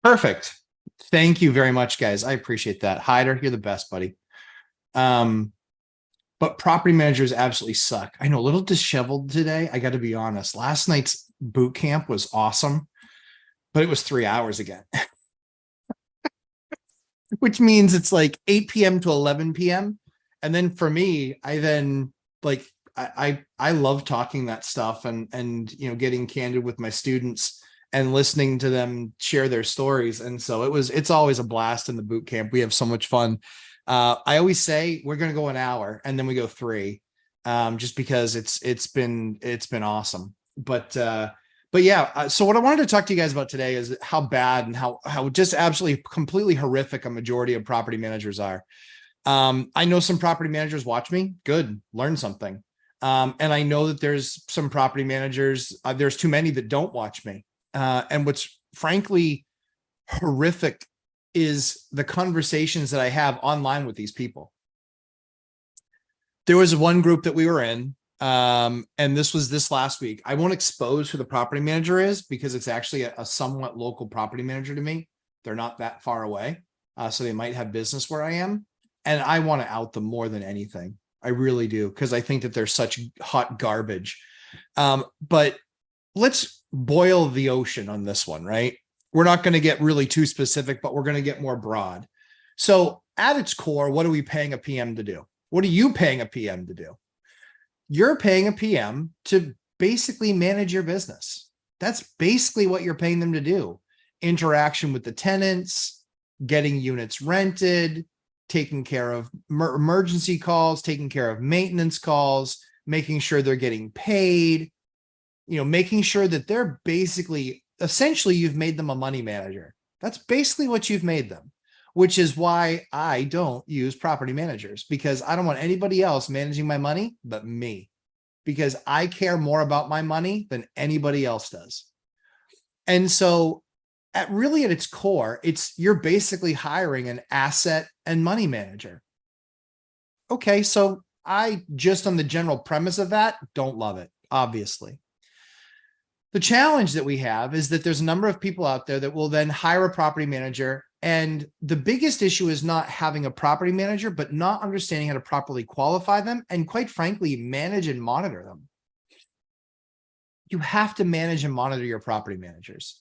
Perfect. Thank you very much, guys. I appreciate that. Hyder, you're the best, buddy. Um, but property managers absolutely suck. I know, a little disheveled today. I got to be honest. Last night's boot camp was awesome, but it was 3 hours again, which means it's like 8 p.m. to 11 p.m. And then for me, I then like I love talking that stuff and getting candid with my students and listening to them share their stories. And so it's always a blast in the boot camp. We have so much fun. I always say we're going to go an hour and then we go three, just because it's been awesome. But yeah, so what I wanted to talk to you guys about today is how bad and how just absolutely completely horrific a majority of property managers are. I know some property managers watch me. Good, learn something. And I know that there's some property managers, there's too many that don't watch me. And what's frankly horrific is the conversations that I have online with these people. There was one group that we were in, and this was this last week. I won't expose who the property manager is because it's actually a somewhat local property manager to me. They're not that far away, so they might have business where I am. And I want to out them more than anything. I really do, because I think that they're such hot garbage. But let's boil the ocean on this one, right? We're not going to get really too specific, but we're going to get more broad. So at its core, what are we paying a PM to do? What are you paying a PM to do? You're paying a PM to basically manage your business. That's basically what you're paying them to do. Interaction with the tenants, getting units rented, taking care of emergency calls, taking care of maintenance calls, making sure they're getting paid, making sure that they're basically, essentially, you've made them a money manager. That's basically what you've made them, which is why I don't use property managers, because I don't want anybody else managing my money but me, because I care more about my money than anybody else does. And so at its core, you're basically hiring an asset and money manager. Okay, so I just on the general premise of that, don't love it, obviously. The challenge that we have is that there's a number of people out there that will then hire a property manager. And the biggest issue is not having a property manager, but not understanding how to properly qualify them and, quite frankly, manage and monitor them. You have to manage and monitor your property managers.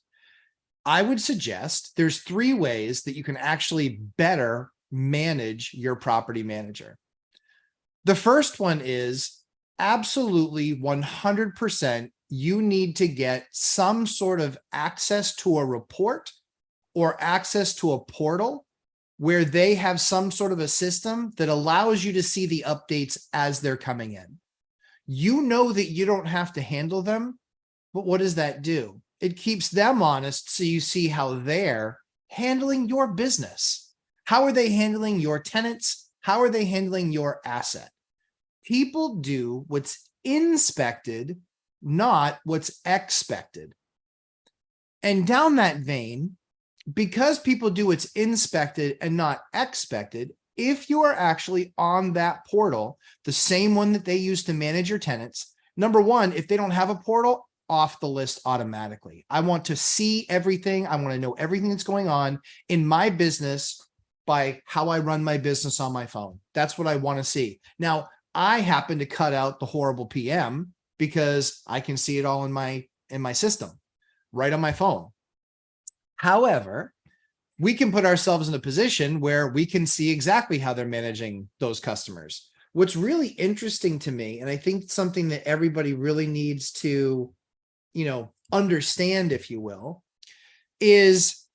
I would suggest there's 3 ways that you can actually better manage your property manager. The first one is absolutely 100%. You need to get some sort of access to a report or access to a portal where they have some sort of a system that allows you to see the updates as they're coming in. You know that you don't have to handle them, but what does that do? It keeps them honest, so you see how they're handling your business. How are they handling your tenants? How are they handling your asset? People do what's inspected, not what's expected. And down that vein, because people do what's inspected and not expected, if you are actually on that portal, the same one that they use to manage your tenants, number one, if they don't have a portal, off the list automatically. I want to see everything. I want to know everything that's going on in my business by how I run my business on my phone. That's what I want to see. Now, I happen to cut out the horrible PM because I can see it all in my system, right on my phone. However, we can put ourselves in a position where we can see exactly how they're managing those customers. What's really interesting to me, and I think something that everybody really needs to understand, if you will, is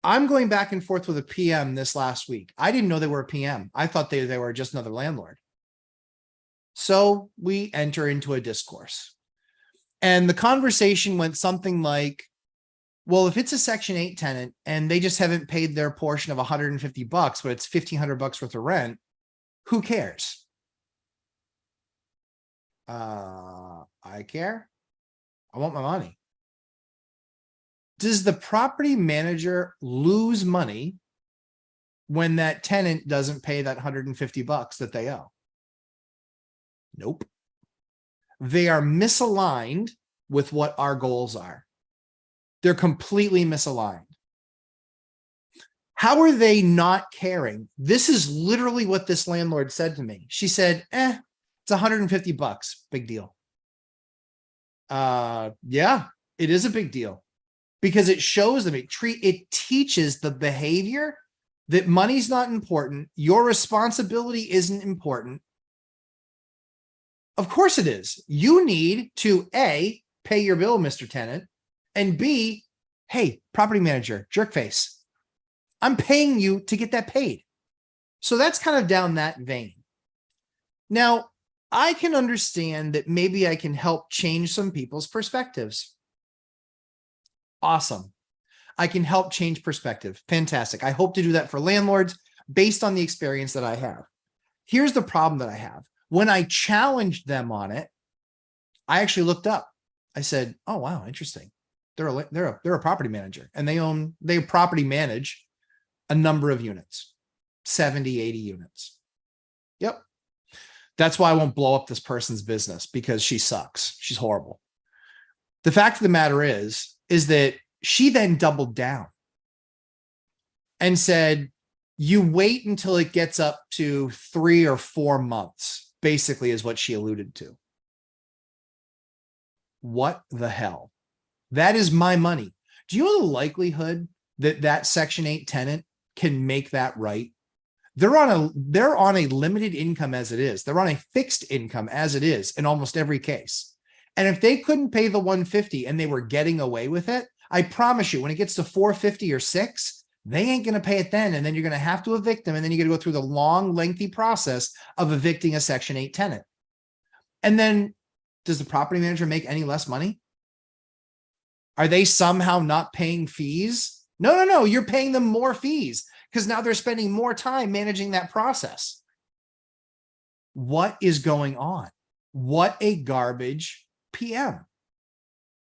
I'm going back and forth with a PM this last week. I didn't know they were a PM. I thought they were just another landlord. So we enter into a discourse. And the conversation went something like, well, if it's a Section 8 tenant and they just haven't paid their portion of $150, but it's $1,500 worth of rent, who cares? I care. I want my money. Does the property manager lose money when that tenant doesn't pay that $150 that they owe? Nope. They are misaligned with what our goals are. They're completely misaligned. How are they not caring? This is literally what this landlord said to me. She said, it's 150 bucks. Big deal. Yeah, it is a big deal because it shows them, it teaches the behavior that money's not important. Your responsibility isn't important. Of course it is. You need to A, pay your bill, Mr. Tenant, and B, hey, property manager, jerkface, I'm paying you to get that paid. So that's kind of down that vein. Now, I can understand that maybe I can help change some people's perspectives. Awesome. I can help change perspective. Fantastic. I hope to do that for landlords based on the experience that I have. Here's the problem that I have. When I challenged them on it, I actually looked up. I said, oh, wow, interesting. They're a property manager and they property manage a number of units, 70, 80 units. Yep. That's why I won't blow up this person's business because she sucks. She's horrible. The fact of the matter is that she then doubled down and said, you wait until it gets up to 3 or 4 months, basically is what she alluded to. What the hell? That is my money. Do you know the likelihood that that Section 8 tenant can make that right? They're on a limited income as it is. They're on a fixed income as it is in almost every case. And if they couldn't pay the 150 and they were getting away with it, I promise you, when it gets to 450 or 6, they ain't going to pay it then. And then you're going to have to evict them. And then you're going to go through the long, lengthy process of evicting a Section 8 tenant. And then does the property manager make any less money? Are they somehow not paying fees? No. You're paying them more fees because now they're spending more time managing that process. What is going on? What a garbage PM.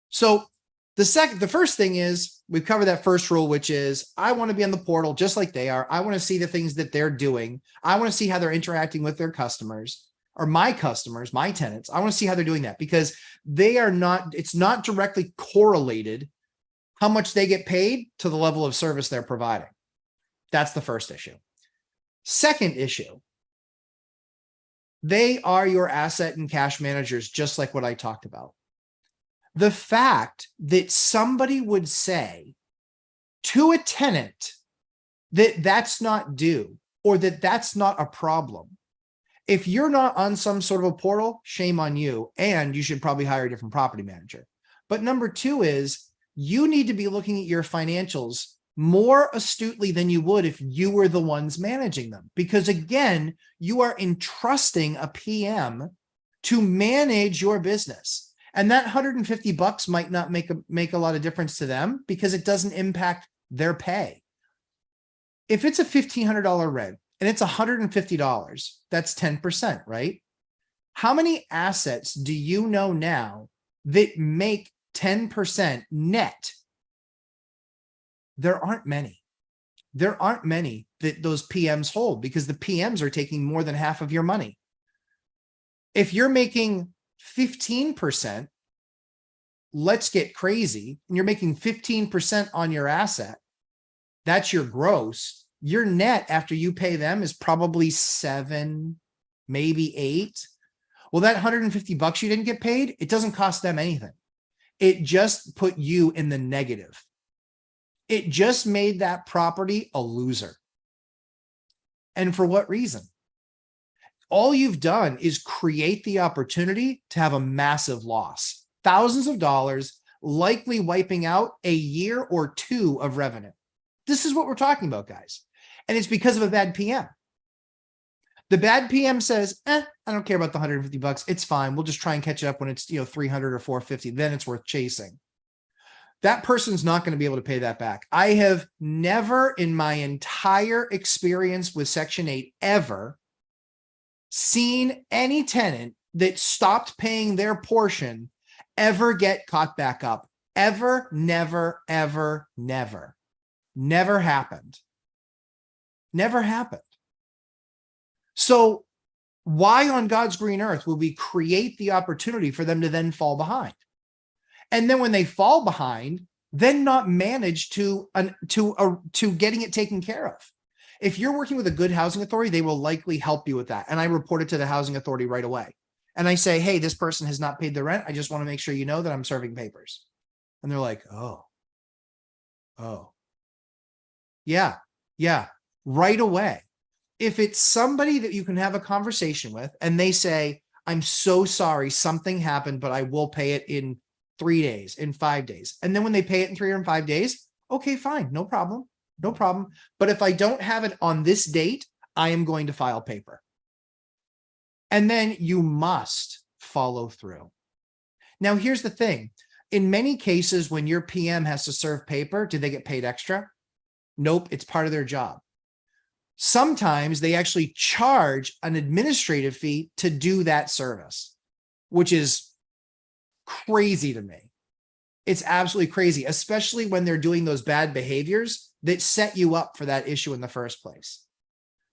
So the first thing is we've covered that first rule, which is I want to be on the portal just like they are. I want to see the things that they're doing. I want to see how they're interacting with their customers or my customers, my tenants. I want to see how they're doing that because it's not directly correlated how much they get paid to the level of service they're providing. That's the first issue. Second issue, they are your asset and cash managers, just like what I talked about. The fact that somebody would say to a tenant that that's not due or that that's not a problem. If you're not on some sort of a portal, shame on you. And you should probably hire a different property manager. But number 2 is you need to be looking at your financials more astutely than you would if you were the ones managing them. Because again, you are entrusting a PM to manage your business. And that 150 bucks might not make a lot of difference to them because it doesn't impact their pay. If it's a $1,500 rent and it's $150, that's 10%, right? How many assets do you know now that make 10% net? There aren't many. There aren't many that those PMs hold because the PMs are taking more than half of your money. If you're making 15%, let's get crazy, and you're making 15% on your asset, that's your gross. Your net after you pay them is probably 7, maybe 8. Well, that 150 bucks you didn't get paid, it doesn't cost them anything. It just put you in the negative. It just made that property a loser. And for what reason? All you've done is create the opportunity to have a massive loss. Thousands of dollars, likely wiping out a year or 2 of revenue. This is what we're talking about, guys. And it's because of a bad PM. The bad PM says, I don't care about the 150 bucks. It's fine. We'll just try and catch it up when it's 300 or 450. Then it's worth chasing. That person's not going to be able to pay that back. I have never in my entire experience with Section 8 ever seen any tenant that stopped paying their portion ever get caught back up. Ever, never, ever, never. Never happened. Never happened. So why on God's green earth will we create the opportunity for them to then fall behind? And then when they fall behind, then not manage to getting it taken care of. If you're working with a good housing authority, they will likely help you with that. And I report it to the housing authority right away. And I say, hey, this person has not paid their rent. I just want to make sure you know that I'm serving papers. And they're like, oh, yeah, right away. If it's somebody that you can have a conversation with and they say, I'm so sorry, something happened, but I will pay it in 3 days, in 5 days. And then when they pay it in 3 or 5 days, okay, fine, no problem. No problem. But if I don't have it on this date, I am going to file paper. And then you must follow through. Now, here's the thing. In many cases, when your PM has to serve paper, do they get paid extra? Nope, it's part of their job. Sometimes they actually charge an administrative fee to do that service, which is crazy to me. It's absolutely crazy, especially when they're doing those bad behaviors that set you up for that issue in the first place.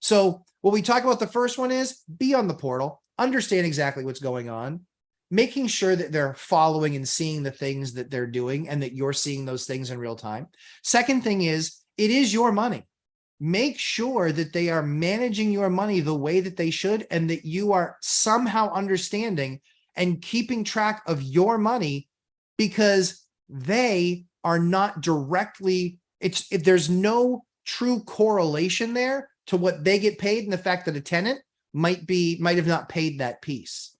So what we talk about the first one is be on the portal, understand exactly what's going on, making sure that they're following and seeing the things that they're doing and that you're seeing those things in real time. Second thing is, it is your money. Make sure that they are managing your money the way that they should and that you are somehow understanding and keeping track of your money, because they are not directly, if there's no true correlation there to what they get paid and the fact that a tenant might have not paid that piece.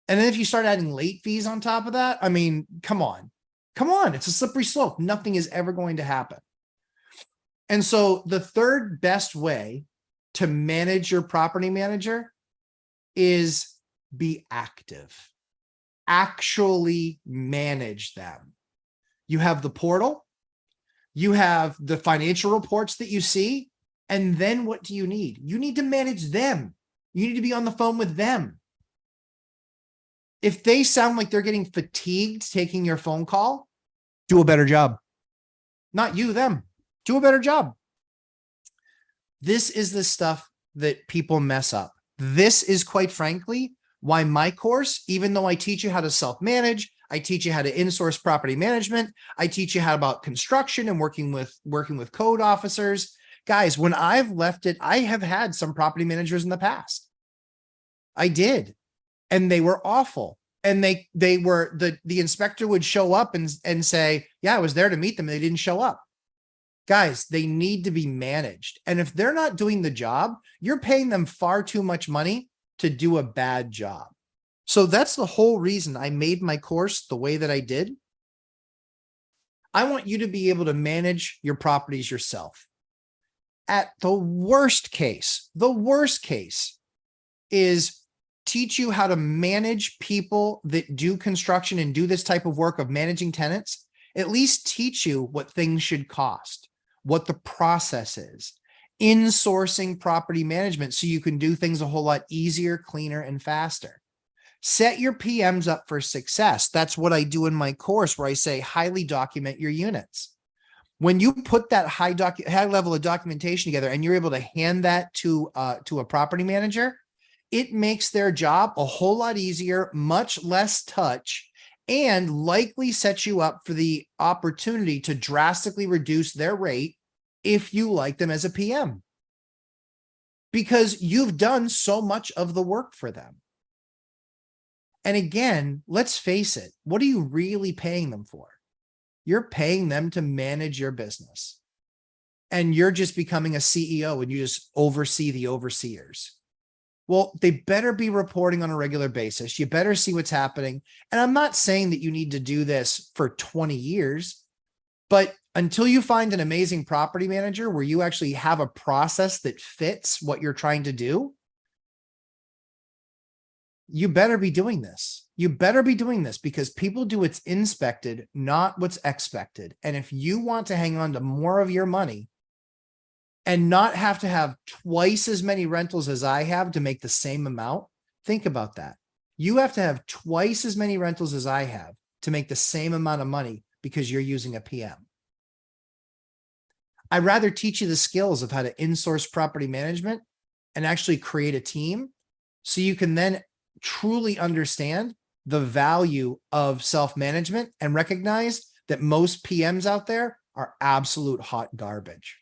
And then if you start adding late fees on top of that, I mean, come on, it's a slippery slope. Nothing is ever going to happen. And so the third best way to manage your property manager is be active. Actually manage them. You have the portal, you have the financial reports that you see, and then what do you need? You need to manage them. You need to be on the phone with them. If they sound like they're getting fatigued taking your phone call, do a better job. Not you, them. Do a better job. This is the stuff that people mess up. This is, quite frankly, why my course, even though I teach you how to self-manage, I teach you how to insource property management, I teach you how about construction and working with code officers. Guys, when I've left it, I have had some property managers in the past. I did. And they were awful. And they were, the inspector would show up and say, yeah, I was there to meet them, and they didn't show up. Guys, they need to be managed. And if they're not doing the job, you're paying them far too much money to do a bad job. So that's the whole reason I made my course the way that I did. I want you to be able to manage your properties yourself. At the worst case is teach you how to manage people that do construction and do this type of work of managing tenants. At least teach you what things should cost, what the process is, insourcing property management so you can do things a whole lot easier, cleaner, and faster. Set your PMs up for success. That's what I do in my course, where I say highly document your units. When you put that high level of documentation together and you're able to hand that to a property manager, it makes their job a whole lot easier, much less touch, and likely sets you up for the opportunity to drastically reduce their rate if you like them as a PM, because you've done so much of the work for them. And again, let's face it, what are you really paying them for? You're paying them to manage your business, and you're just becoming a CEO and you just oversee the overseers. Well, they better be reporting on a regular basis. You better see what's happening. And I'm not saying that you need to do this for 20 years, but until you find an amazing property manager where you actually have a process that fits what you're trying to do, you better be doing this. You better be doing this, because people do what's inspected, not what's expected. And if you want to hang on to more of your money and not have to have twice as many rentals as I have to make the same amount, think about that. You have to have twice as many rentals as I have to make the same amount of money because you're using a PM. I'd rather teach you the skills of how to insource property management and actually create a team so you can then truly understand the value of self-management and recognize that most PMs out there are absolute hot garbage.